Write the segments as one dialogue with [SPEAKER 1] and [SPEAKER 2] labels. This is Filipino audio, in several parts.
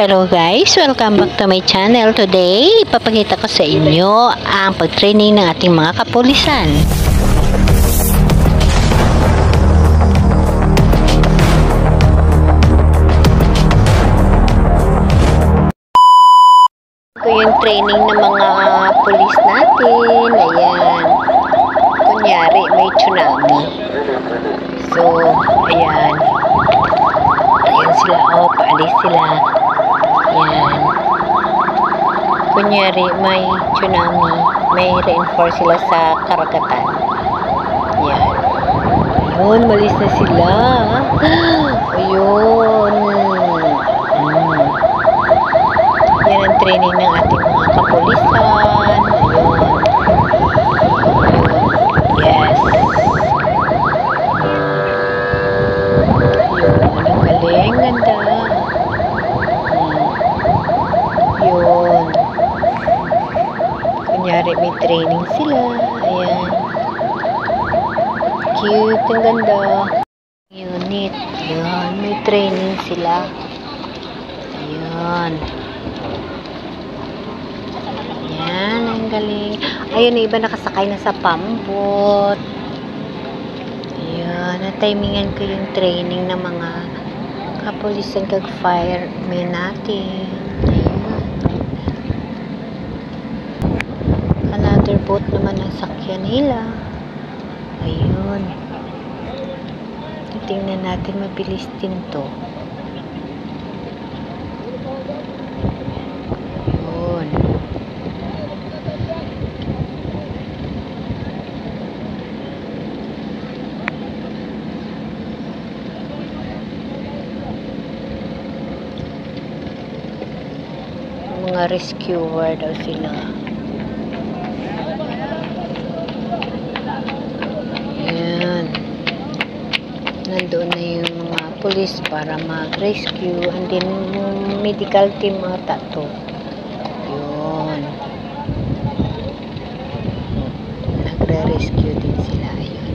[SPEAKER 1] Hello guys! Welcome back to my channel. Today, ipapakita ko sa inyo ang pag-training ng ating mga kapulisan. Ito yung training ng mga pulis natin. Ayan. Kunyari, may tsunami. So, ayan. Ayan sila. Oh, paalis sila. Yan. Kunyari, may tsunami, may reinforce sila sa karagatan. Yan. Ayun, malis na sila. Ayun. Yan ang training ng ating mga kapulisan. Ayun. Yes. Ayun, ang galing, ganda. Yun. Kunyari, may training sila. Ayan. Cute. Ang ganda. Unit. Ayan. May training sila. Ayan. Ayan. Ang galing. Ayun, iba nakasakay na sa pambot. Ayan. Natimingan ko yung training ng mga kapulisan kag-firemen natin. Another boat naman ang sakyan nila. Ayun. Tingnan natin, mabilis din to. Ayun. Mga rescuer daw sila. Nandoon na yung mga police para mag-rescue, and then yung medical team ata to. Yun. Nagre-rescue din sila. Ayun.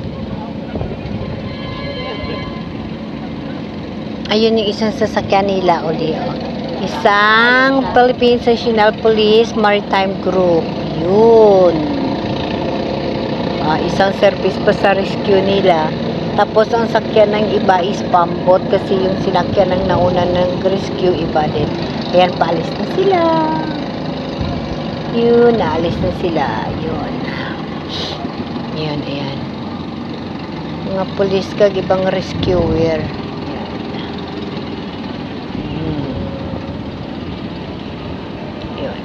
[SPEAKER 1] Ayun yung isang sasakyan nila uli. Oh. Isang Philippine National Police Maritime Group. Yun. Isang service pa sa rescue nila. Tapos, ang sakyan ng iba is pambot kasi yung sinakyan ng nauna ng rescue, iba din. Ayan, paalis na sila. Yun, naalis na sila. Yun. Yun, ayan. Mga pulis kag ibang rescuer. Yun.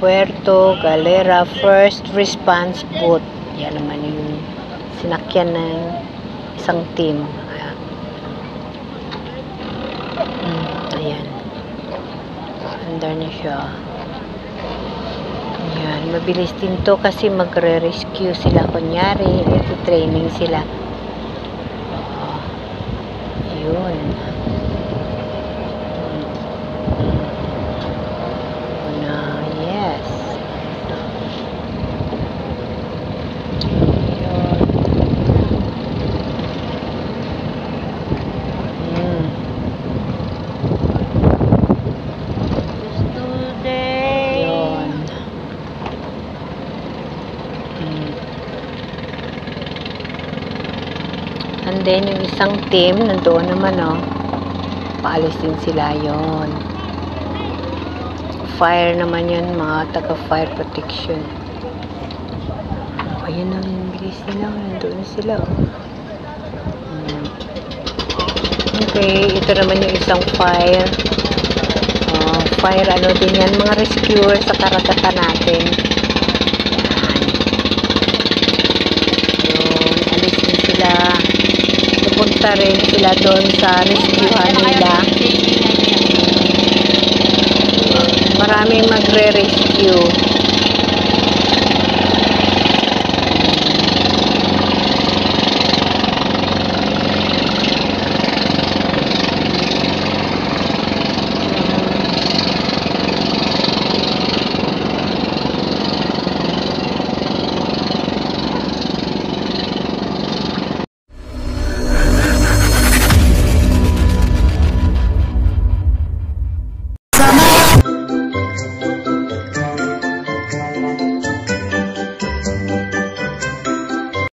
[SPEAKER 1] Puerto Galera First Response Boat. Yan naman yung sinakyan ng isang team. Ayan. Under na siya. Ayan. Mabilis din to kasi magre-rescue sila. Kunyari, ito training sila. Ayun. Yes. And then, yung isang team, nandoon naman, oh. Paalis din sila, yon. Fire naman yun, mga taga-fire protection. Ayun na, yung bilis nila. Nandoon sila, oh. Okay, ito naman yung isang fire. Fire, ano din yan, mga rescuer sa karagatan natin. Punta rin sila doon sa rescuehan nila. Maraming magre-rescue.